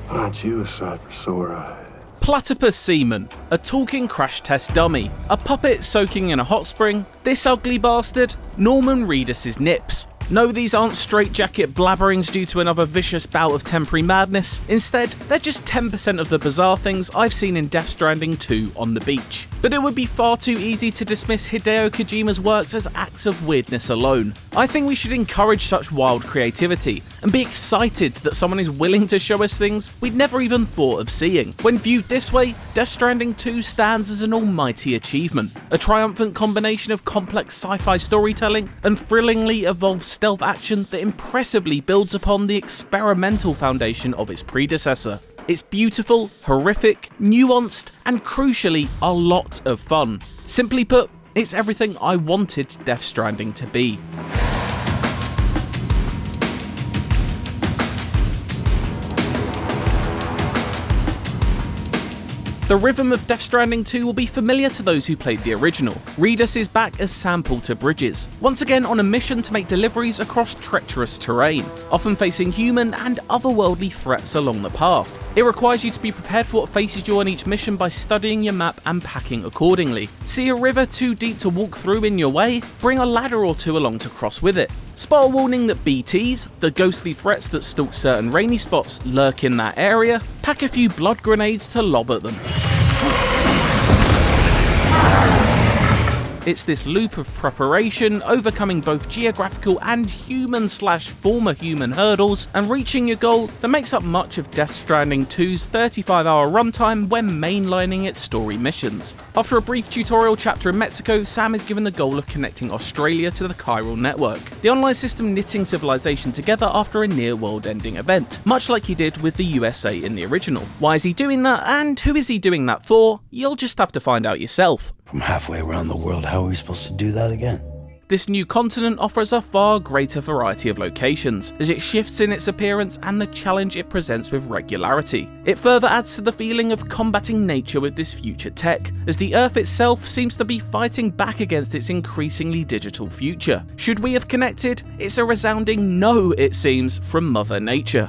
Aren't you a sight for sore eyes? Platypus semen, a talking crash test dummy, a puppet soaking in a hot spring, this ugly bastard, Norman Reedus' nips. No, these aren't straitjacket blabberings due to another vicious bout of temporary madness. Instead, they're just 10% of the bizarre things I've seen in Death Stranding 2 on the beach. But it would be far too easy to dismiss Hideo Kojima's works as acts of weirdness alone. I think we should encourage such wild creativity, and be excited that someone is willing to show us things we'd never even thought of seeing. When viewed this way, Death Stranding 2 stands as an almighty achievement, a triumphant combination of complex sci-fi storytelling and thrillingly evolved stealth action that impressively builds upon the experimental foundation of its predecessor. It's beautiful, horrific, nuanced, and crucially, a lot of fun. Simply put, it's everything I wanted Death Stranding to be. The rhythm of Death Stranding 2 will be familiar to those who played the original. Reedus is back as Sample to Bridges, once again on a mission to make deliveries across treacherous terrain, often facing human and otherworldly threats along the path. It requires you to be prepared for what faces you on each mission by studying your map and packing accordingly. See a river too deep to walk through in your way? Bring a ladder or two along to cross with it. Spot a warning that BTs, the ghostly threats that stalk certain rainy spots, lurk in that area? Pack a few blood grenades to lob at them. It's this loop of preparation, overcoming both geographical and human/former human hurdles, and reaching your goal that makes up much of Death Stranding 2's 35-hour runtime when mainlining its story missions. After a brief tutorial chapter in Mexico, Sam is given the goal of connecting Australia to the chiral network, the online system knitting civilization together after a near world-ending event, much like he did with the USA in the original. Why is he doing that, and who is he doing that for? You'll just have to find out yourself. From halfway around the world, how are we supposed to do that again? This new continent offers a far greater variety of locations, as it shifts in its appearance and the challenge it presents with regularity. It further adds to the feeling of combating nature with this future tech, as the Earth itself seems to be fighting back against its increasingly digital future. Should we have connected? It's a resounding no, it seems, from Mother Nature.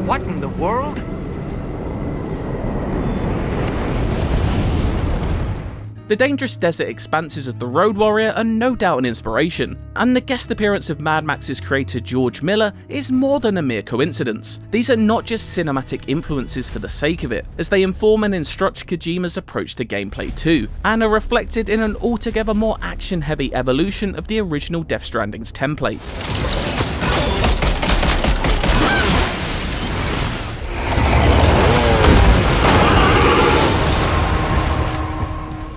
What in the world? The dangerous desert expanses of The Road Warrior are no doubt an inspiration, and the guest appearance of Mad Max's creator George Miller is more than a mere coincidence. These are not just cinematic influences for the sake of it, as they inform and instruct Kojima's approach to gameplay too, and are reflected in an altogether more action-heavy evolution of the original Death Stranding's template.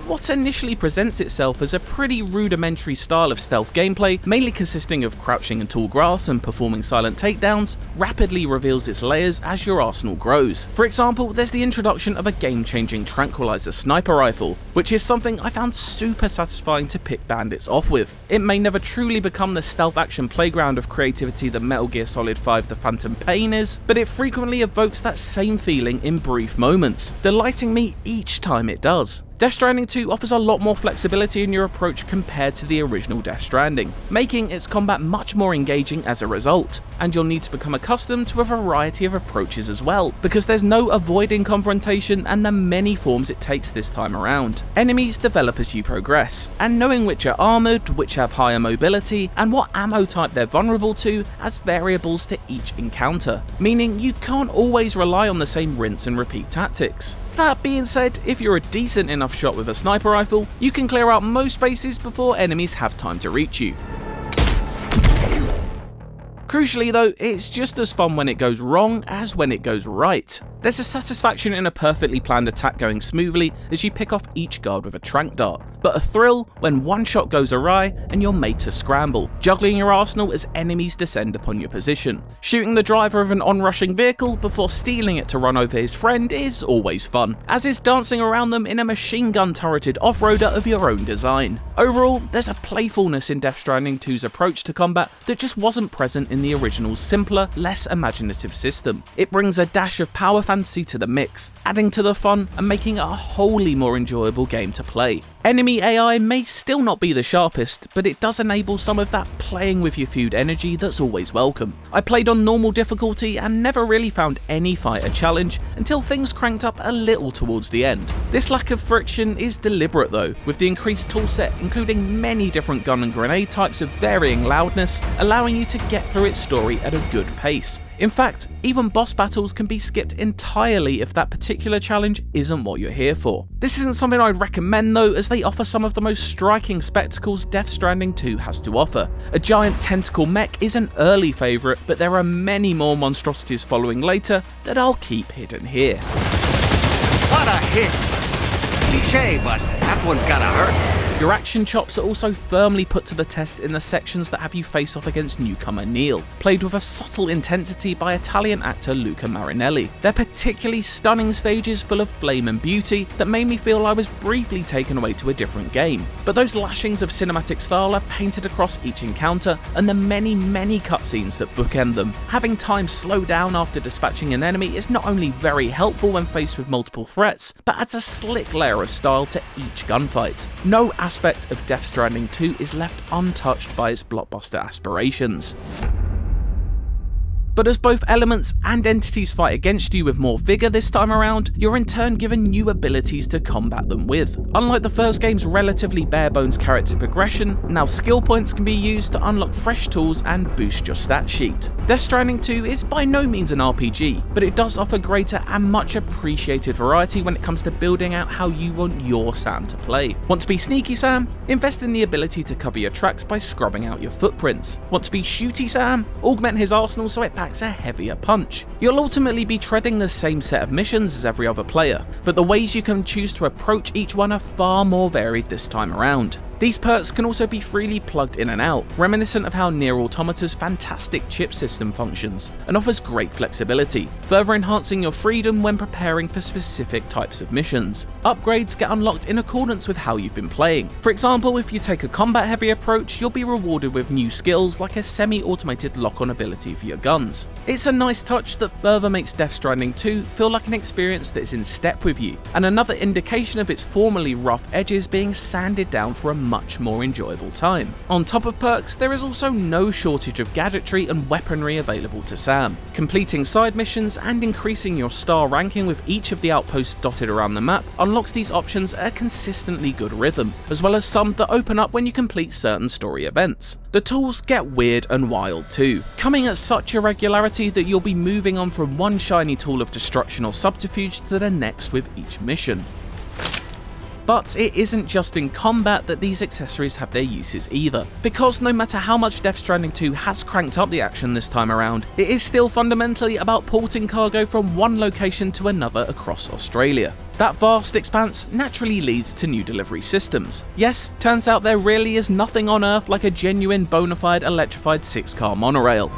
What initially presents itself as a pretty rudimentary style of stealth gameplay, mainly consisting of crouching in tall grass and performing silent takedowns, rapidly reveals its layers as your arsenal grows. For example, there's the introduction of a game-changing tranquilizer sniper rifle, which is something I found super satisfying to pick bandits off with. It may never truly become the stealth action playground of creativity that Metal Gear Solid 5 The Phantom Pain is, but it frequently evokes that same feeling in brief moments, delighting me each time it does. Death Stranding 2 offers a lot more flexibility in your approach compared to the original Death Stranding, making its combat much more engaging as a result, and you'll need to become accustomed to a variety of approaches as well, because there's no avoiding confrontation and the many forms it takes this time around. Enemies develop as you progress, and knowing which are armoured, which have higher mobility, and what ammo type they're vulnerable to adds variables to each encounter, meaning you can't always rely on the same rinse and repeat tactics. That being said, if you're a decent enough shot with a sniper rifle, you can clear out most spaces before enemies have time to reach you. Crucially though, it's just as fun when it goes wrong as when it goes right. There's a satisfaction in a perfectly planned attack going smoothly as you pick off each guard with a tranq dart, but a thrill when one shot goes awry and you're made to scramble, juggling your arsenal as enemies descend upon your position. Shooting the driver of an onrushing vehicle before stealing it to run over his friend is always fun, as is dancing around them in a machine gun turreted off-roader of your own design. Overall, there's a playfulness in Death Stranding 2's approach to combat that just wasn't present in in the original's simpler, less imaginative system. It brings a dash of power fantasy to the mix, adding to the fun and making it a wholly more enjoyable game to play. Enemy AI may still not be the sharpest, but it does enable some of that playing with your food energy that's always welcome. I played on normal difficulty and never really found any fight a challenge until things cranked up a little towards the end. This lack of friction is deliberate though, with the increased toolset including many different gun and grenade types of varying loudness, allowing you to get through its story at a good pace. In fact, even boss battles can be skipped entirely if that particular challenge isn't what you're here for. This isn't something I'd recommend though, as they offer some of the most striking spectacles Death Stranding 2 has to offer. A giant tentacle mech is an early favourite, but there are many more monstrosities following later that I'll keep hidden here. What a hit! Cliché, but that one's gotta hurt. Your action chops are also firmly put to the test in the sections that have you face off against newcomer Neil, played with a subtle intensity by Italian actor Luca Marinelli. They're particularly stunning stages full of flame and beauty that made me feel I was briefly taken away to a different game. But those lashings of cinematic style are painted across each encounter, and the many cutscenes that bookend them. Having time slow down after dispatching an enemy is not only very helpful when faced with multiple threats, but adds a slick layer of style to each gunfight. No aspect of Death Stranding 2 is left untouched by its blockbuster aspirations. But as both elements and entities fight against you with more vigour this time around, you're in turn given new abilities to combat them with. Unlike the first game's relatively bare-bones character progression, now skill points can be used to unlock fresh tools and boost your stat sheet. Death Stranding 2 is by no means an RPG, but it does offer greater and much appreciated variety when it comes to building out how you want your Sam to play. Want to be sneaky Sam? Invest in the ability to cover your tracks by scrubbing out your footprints. Want to be shooty Sam? Augment his arsenal so it packs a heavier punch. You'll ultimately be treading the same set of missions as every other player, but the ways you can choose to approach each one are far more varied this time around. These perks can also be freely plugged in and out, reminiscent of how Nier Automata's fantastic chip system functions, and offers great flexibility, further enhancing your freedom when preparing for specific types of missions. Upgrades get unlocked in accordance with how you've been playing. For example, if you take a combat-heavy approach, you'll be rewarded with new skills like a semi-automated lock-on ability for your guns. It's a nice touch that further makes Death Stranding 2 feel like an experience that is in step with you, and another indication of its formerly rough edges being sanded down for a much more enjoyable time. On top of perks, there is also no shortage of gadgetry and weaponry available to Sam. Completing side missions and increasing your star ranking with each of the outposts dotted around the map unlocks these options at a consistently good rhythm, as well as some that open up when you complete certain story events. The tools get weird and wild too, coming at such a regularity that you'll be moving on from one shiny tool of destruction or subterfuge to the next with each mission. But it isn't just in combat that these accessories have their uses either, because no matter how much Death Stranding 2 has cranked up the action this time around, it is still fundamentally about porting cargo from one location to another across Australia. That vast expanse naturally leads to new delivery systems. Yes, turns out there really is nothing on Earth like a genuine bona fide electrified 6-car monorail.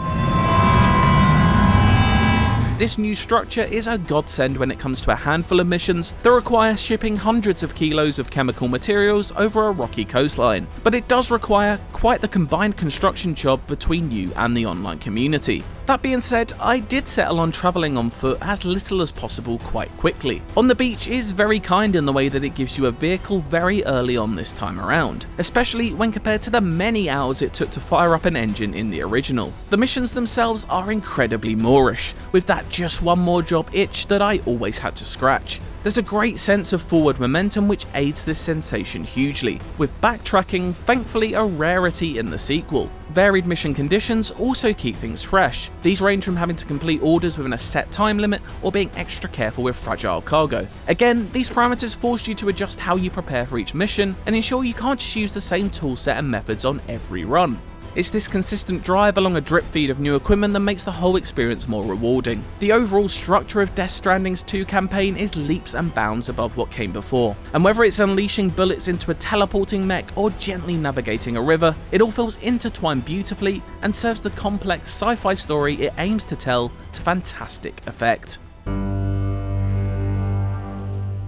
This new structure is a godsend when it comes to a handful of missions that require shipping hundreds of kilos of chemical materials over a rocky coastline, but it does require quite the combined construction job between you and the online community. That being said, I did settle on travelling on foot as little as possible quite quickly. On the Beach is very kind in the way that it gives you a vehicle very early on this time around, especially when compared to the many hours it took to fire up an engine in the original. The missions themselves are incredibly Moorish, with that just one more job itch that I always had to scratch. There's a great sense of forward momentum which aids this sensation hugely, with backtracking thankfully a rarity in the sequel. Varied mission conditions also keep things fresh. These range from having to complete orders within a set time limit or being extra careful with fragile cargo. Again, these parameters force you to adjust how you prepare for each mission and ensure you can't just use the same toolset and methods on every run. It's this consistent drive along a drip feed of new equipment that makes the whole experience more rewarding. The overall structure of Death Stranding's 2 campaign is leaps and bounds above what came before, and whether it's unleashing bullets into a teleporting mech or gently navigating a river, it all feels intertwined beautifully and serves the complex sci-fi story it aims to tell to fantastic effect.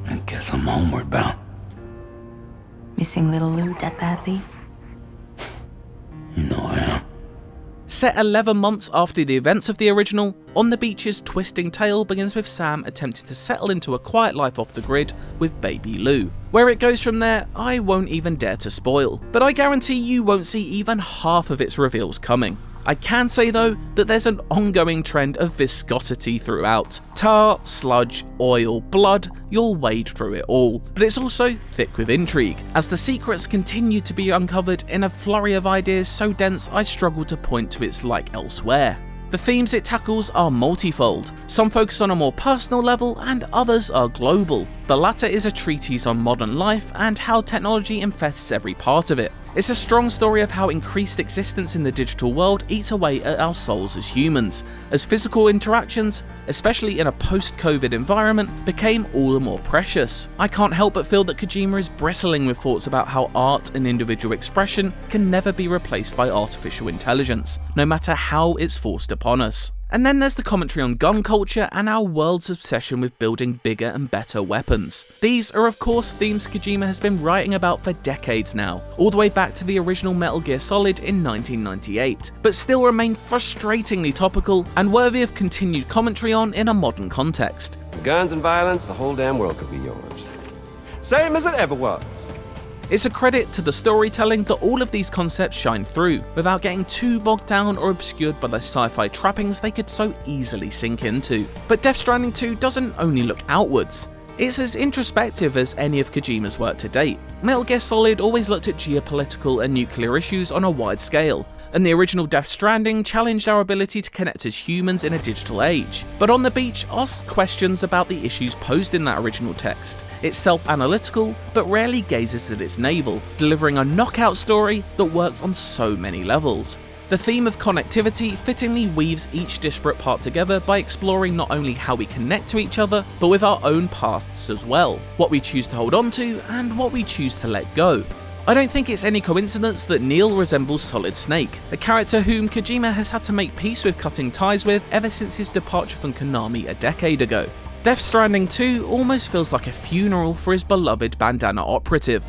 I guess I'm homeward bound. Missing little Lou that badly? You know I am. Set 11 months after the events of the original, On the Beach's twisting tale begins with Sam attempting to settle into a quiet life off the grid with baby Lou. Where it goes from there, I won't even dare to spoil, but I guarantee you won't see even half of its reveals coming. I can say though that there's an ongoing trend of viscosity throughout. Tar, sludge, oil, blood, you'll wade through it all. But it's also thick with intrigue, as the secrets continue to be uncovered in a flurry of ideas so dense I struggle to point to its like elsewhere. The themes it tackles are multifold. Some focus on a more personal level and others are global. The latter is a treatise on modern life and how technology infests every part of it. It's a strong story of how increased existence in the digital world eats away at our souls as humans, as physical interactions, especially in a post-COVID environment, became all the more precious. I can't help but feel that Kojima is bristling with thoughts about how art and individual expression can never be replaced by artificial intelligence, no matter how it's forced upon us. And then there's the commentary on gun culture and our world's obsession with building bigger and better weapons. These are of course themes Kojima has been writing about for decades now, all the way back to the original Metal Gear Solid in 1998, but still remain frustratingly topical and worthy of continued commentary on in a modern context. Guns and violence, the whole damn world could be yours. Same as it ever was. It's a credit to the storytelling that all of these concepts shine through, without getting too bogged down or obscured by the sci-fi trappings they could so easily sink into. But Death Stranding 2 doesn't only look outwards. It's as introspective as any of Kojima's work to date. Metal Gear Solid always looked at geopolitical and nuclear issues on a wide scale, and the original Death Stranding challenged our ability to connect as humans in a digital age. But On the Beach asks questions about the issues posed in that original text. It's self-analytical, but rarely gazes at its navel, delivering a knockout story that works on so many levels. The theme of connectivity fittingly weaves each disparate part together by exploring not only how we connect to each other, but with our own pasts as well, what we choose to hold on to and what we choose to let go. I don't think it's any coincidence that Neil resembles Solid Snake, a character whom Kojima has had to make peace with cutting ties with ever since his departure from Konami a decade ago. Death Stranding 2 almost feels like a funeral for his beloved bandana operative.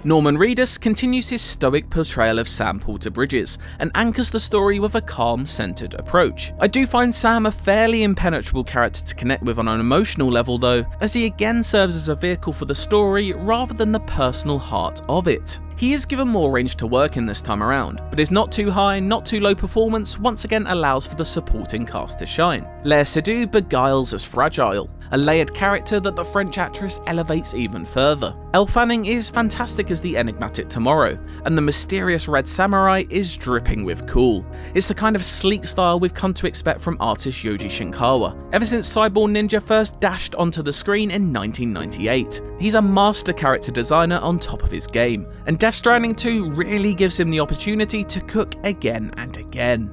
Norman Reedus continues his stoic portrayal of Sam Porter Bridges and anchors the story with a calm, centered approach. I do find Sam a fairly impenetrable character to connect with on an emotional level though, as he again serves as a vehicle for the story rather than the personal heart of it. He is given more range to work in this time around, but his not too high, not too low performance once again allows for the supporting cast to shine. Léa Seydoux beguiles as Fragile, a layered character that the French actress elevates even further. Elle Fanning is fantastic as the enigmatic Tomorrow, and the mysterious Red Samurai is dripping with cool. It's the kind of sleek style we've come to expect from artist Yoji Shinkawa, ever since Cyborg Ninja first dashed onto the screen in 1998. He's a master character designer on top of his game, and Death Stranding 2 really gives him the opportunity to cook again and again.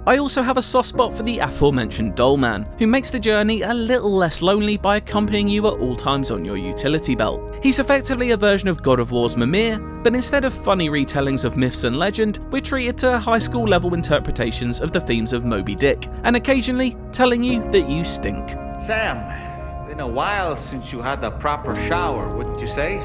I also have a soft spot for the aforementioned Dollman, who makes the journey a little less lonely by accompanying you at all times on your utility belt. He's effectively a version of God of War's Mimir, but instead of funny retellings of myths and legend, we're treated to high school level interpretations of the themes of Moby Dick, and occasionally telling you that you stink. Sam, been a while since you had a proper shower, wouldn't you say?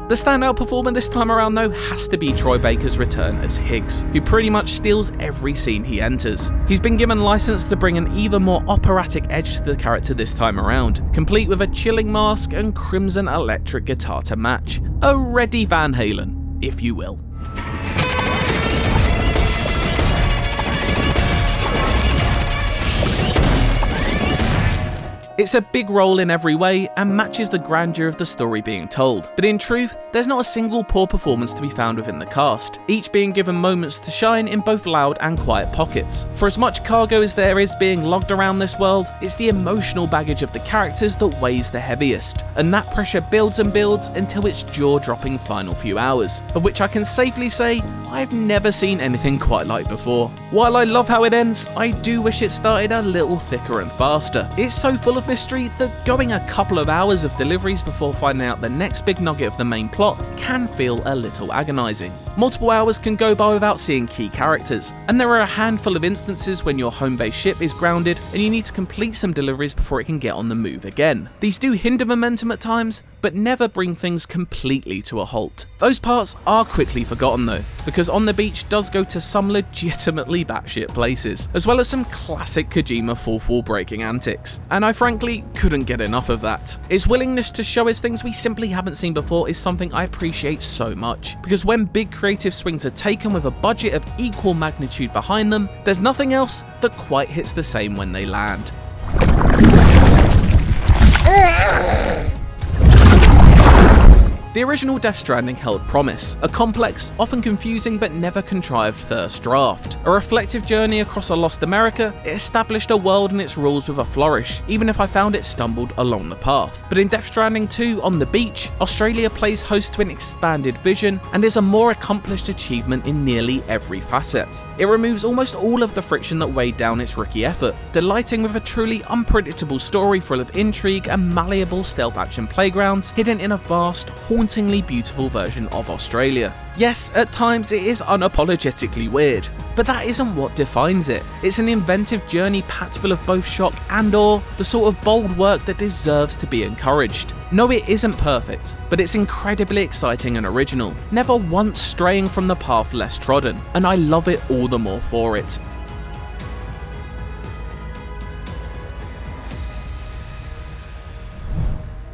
The standout performer this time around though has to be Troy Baker's return as Higgs, who pretty much steals every scene he enters. He's been given license to bring an even more operatic edge to the character this time around, complete with a chilling mask and crimson electric guitar to match. A ready Van Halen, if you will. It's a big role in every way and matches the grandeur of the story being told, but in truth, there's not a single poor performance to be found within the cast, each being given moments to shine in both loud and quiet pockets. For as much cargo as there is being logged around this world, it's the emotional baggage of the characters that weighs the heaviest, and that pressure builds and builds until its jaw-dropping final few hours, of which I can safely say I've never seen anything quite like before. While I love how it ends, I do wish it started a little thicker and faster. It's so full of mystery that going a couple of hours of deliveries before finding out the next big nugget of the main plot can feel a little agonising. Multiple hours can go by without seeing key characters, and there are a handful of instances when your home-based ship is grounded and you need to complete some deliveries before it can get on the move again. These do hinder momentum at times, but never bring things completely to a halt. Those parts are quickly forgotten though, because On the Beach does go to some legitimately batshit places, as well as some classic Kojima fourth wall breaking antics, and I frankly couldn't get enough of that. Its willingness to show us things we simply haven't seen before is something I appreciate so much, because when big creative swings are taken with a budget of equal magnitude behind them, there's nothing else that quite hits the same when they land. The original Death Stranding held promise, a complex, often confusing but never contrived first draft. A reflective journey across a lost America, it established a world and its rules with a flourish, even if I found it stumbled along the path. But in Death Stranding 2 On the Beach, Australia plays host to an expanded vision and is a more accomplished achievement in nearly every facet. It removes almost all of the friction that weighed down its rookie effort, delighting with a truly unpredictable story full of intrigue and malleable stealth action playgrounds hidden in a vast, hauntingly beautiful version of Australia. Yes, at times it is unapologetically weird, but that isn't what defines it. It's an inventive journey packed full of both shock and awe, the sort of bold work that deserves to be encouraged. No, it isn't perfect, but it's incredibly exciting and original, never once straying from the path less trodden, and I love it all the more for it.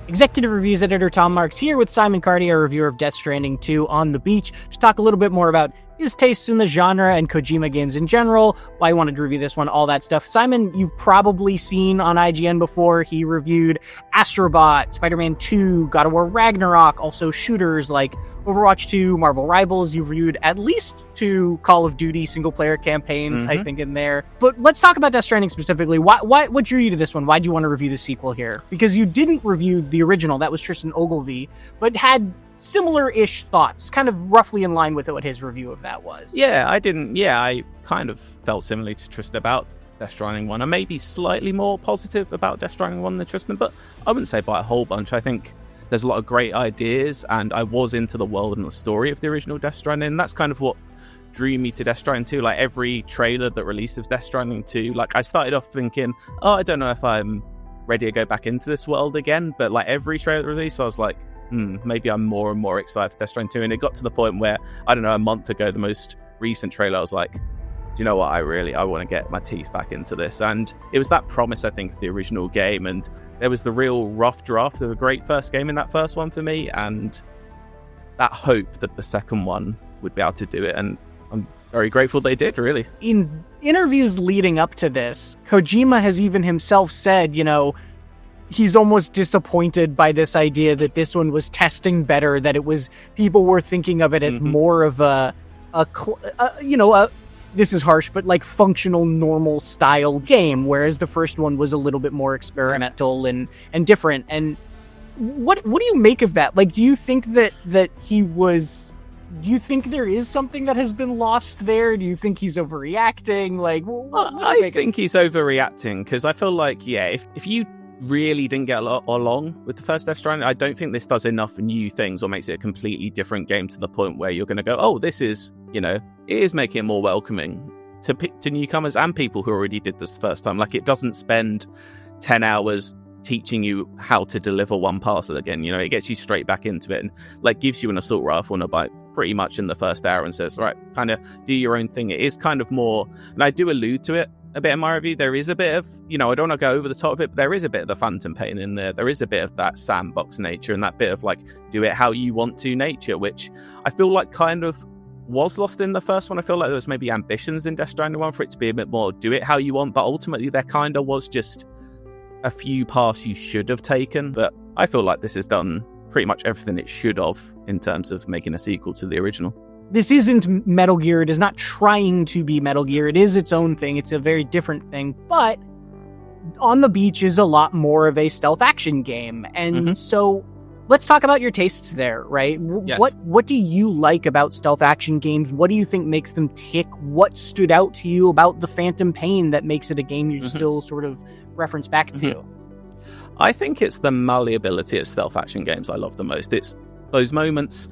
Executive Reviews editor Tom Marks here with Simon Cardy, a reviewer of Death Stranding 2 On the Beach, to talk a little bit more about his tastes in the genre and Kojima games in general, why he wanted to review this one, all that stuff. Simon, you've probably seen on IGN before. He reviewed Astro Bot, Spider-Man 2, God of War Ragnarok, also shooters like Overwatch 2, Marvel Rivals. You've reviewed at least 2 Call of Duty single-player campaigns, I think, in there. But let's talk about Death Stranding specifically. What drew you to this one? Why do you want to review the sequel here? Because you didn't review the original, that was Tristan Ogilvie, but had similar-ish thoughts, kind of roughly in line with what his review of that was. I kind of felt similarly to Tristan about Death Stranding 1. I may be slightly more positive about Death Stranding 1 than Tristan, but I wouldn't say by a whole bunch. I think there's a lot of great ideas, and I was into the world and the story of the original Death Stranding, and that's kind of what drew me to Death Stranding 2. Like, every trailer that released of Death Stranding 2, like, I started off thinking, I don't know if I'm ready to go back into this world again, but like every trailer that released, I was like, maybe I'm more and more excited for Death Stranding 2, and it got to the point where, I don't know, a month ago, the most recent trailer, I was like, do you know what, I want to get my teeth back into this. And it was that promise, I think, of the original game, and there was the real rough draft of a great first game in that first one for me, and that hope that the second one would be able to do it, and I'm very grateful they did, really. In interviews leading up to this, Kojima has even himself said, he's almost disappointed by this idea that this one was testing better, that it was, people were thinking of it as more of this is harsh, but like functional, normal style game, whereas the first one was a little bit more experimental and different. And what do you make of that? Like, do you think that he was... Do you think there is something that has been lost there? Do you think he's overreacting? Like, I think he's overreacting, because I feel like, if you really didn't get along with the first Death Stranding, I don't think this does enough new things or makes it a completely different game to the point where you're going to go, oh, this is, it is making it more welcoming to newcomers and people who already did this the first time. Like, it doesn't spend 10 hours teaching you how to deliver one parcel again. It gets you straight back into it and like gives you an assault rifle and a bike pretty much in the first hour and says, right, kind of do your own thing. It is kind of more, and I do allude to it a bit in my review, there is a bit of, I don't want to go over the top of it, but there is a bit of the phantom pain in there. There is a bit of that sandbox nature and that bit of like, do it how you want to nature, which I feel like kind of was lost in the first one. I feel like there was maybe ambitions in Death Stranding 1 for it to be a bit more do it how you want, but ultimately there kind of was just a few paths you should have taken. But I feel like this has done pretty much everything it should have in terms of making a sequel to the original. This isn't Metal Gear. It is not trying to be Metal Gear. It is its own thing. It's a very different thing. But On the Beach is a lot more of a stealth action game. And so let's talk about your tastes there, right? Yes. What do you like about stealth action games? What do you think makes them tick? What stood out to you about the phantom pain that makes it a game you still sort of reference back to? I think it's the malleability of stealth action games I love the most. It's those moments,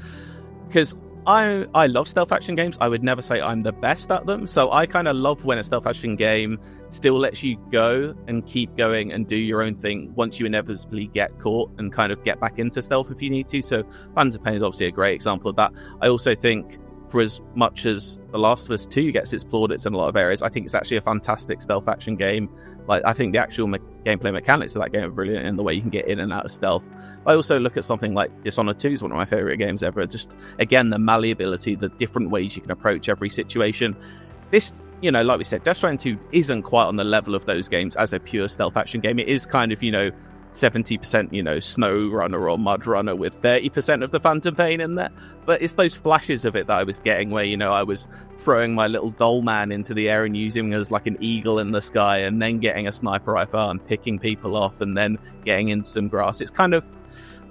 because I love stealth action games. I would never say I'm the best at them. So I kind of love when a stealth action game still lets you go and keep going and do your own thing once you inevitably get caught and kind of get back into stealth if you need to. So Phantom Pain is obviously a great example of that. I also think for as much as The Last of Us 2 gets its plaudits in a lot of areas, I think it's actually a fantastic stealth action game. Like, I think the actual gameplay mechanics of that game are brilliant in the way you can get in and out of stealth. I also look at something like Dishonored 2 is one of my favourite games ever. Just, again, the malleability, the different ways you can approach every situation. This, like we said, Death Stranding 2 isn't quite on the level of those games as a pure stealth action game. It is kind of, 70%, Snow Runner or Mud Runner with 30% of the Phantom Pain in there. But it's those flashes of it that I was getting where, I was throwing my little doll man into the air and using him as like an eagle in the sky, and then getting a sniper rifle and picking people off, and then getting into some grass. It's kind of,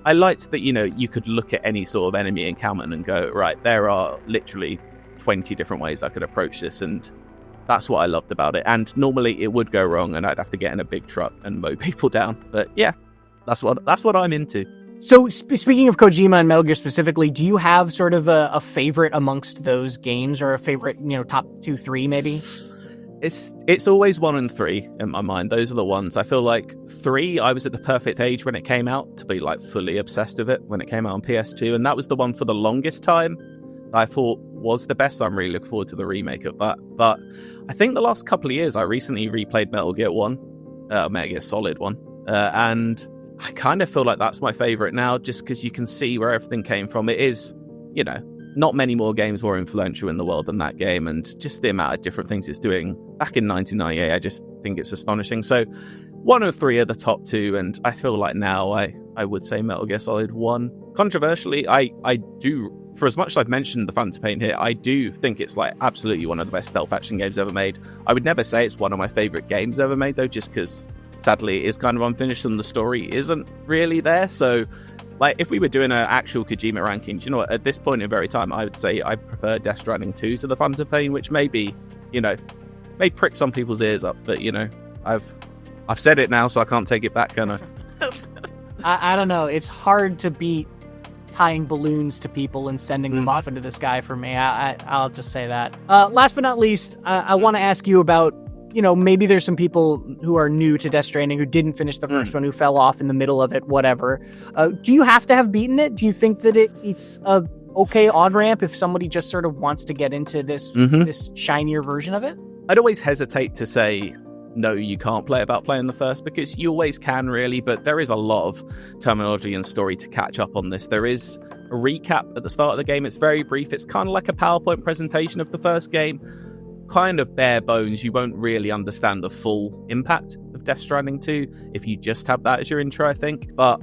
I liked that, you could look at any sort of enemy encampment and go, right, there are literally 20 different ways I could approach this, and that's what I loved about it. And normally it would go wrong and I'd have to get in a big truck and mow people down. But yeah, that's what I'm into. So speaking of Kojima and Metal Gear specifically, do you have sort of a favorite amongst those games, or a favorite, top 2, 3 maybe? It's always 1 and 3 in my mind. Those are the ones. I feel like 3, I was at the perfect age when it came out to be like fully obsessed with it when it came out on PS2. And that was the one for the longest time I thought was the best. I'm really looking forward to the remake of that. But I think the last couple of years, I recently replayed Metal Gear 1, Metal Gear Solid 1, and I kind of feel like that's my favourite now, just because you can see where everything came from. It is, not many more games more influential in the world than that game, and just the amount of different things it's doing back in 1998, I just think it's astonishing. So 1 of 3 are the top 2, and I feel like now I would say Metal Gear Solid 1. Controversially, I do, for as much as I've mentioned the Phantom Pain here, I do think it's like absolutely one of the best stealth action games ever made. I would never say it's one of my favourite games ever made, though, just because sadly it is kind of unfinished and the story isn't really there. So, like, if we were doing an actual Kojima ranking, at this point in very time, I would say I prefer Death Stranding 2 to the Phantom Pain, which may prick some people's ears up, but I've said it now, so I can't take it back, can I? I don't know. It's hard to beat tying balloons to people and sending them off into the sky for me. I'll just say that. Last but not least, I want to ask you about, maybe there's some people who are new to Death Stranding who didn't finish the first one, who fell off in the middle of it, whatever. Do you have to have beaten it? Do you think that it's a okay on-ramp if somebody just sort of wants to get into this this shinier version of it? I'd always hesitate to say, no, you can't play about playing the first, because you always can, really, but there is a lot of terminology and story to catch up on this. There is a recap at the start of the game. It's very brief. It's kind of like a PowerPoint presentation of the first game, kind of bare bones. You won't really understand the full impact of Death Stranding 2 if you just have that as your intro, I think. But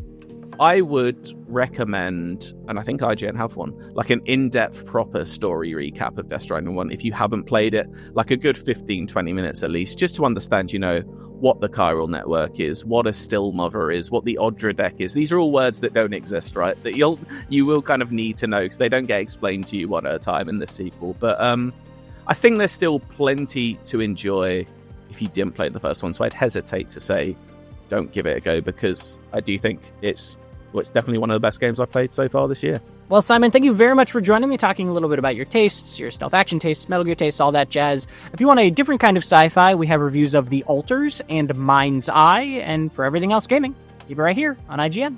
I would recommend, and I think IGN have one, like an in-depth proper story recap of Death Stranding 1 if you haven't played it, like a good 15-20 minutes at least, just to understand, what the chiral network is, what a still mother is, what the Odra deck is. These are all words that don't exist, right? That you will kind of need to know, because they don't get explained to you one at a time in the sequel. But I think there's still plenty to enjoy if you didn't play the first one, so I'd hesitate to say don't give it a go, because I do think it's definitely one of the best games I've played so far this year. Well, Simon, thank you very much for joining me, talking a little bit about your tastes, your stealth action tastes, Metal Gear tastes, all that jazz. If you want a different kind of sci-fi, we have reviews of The Alters and Mind's Eye, and for everything else gaming, keep it right here on IGN.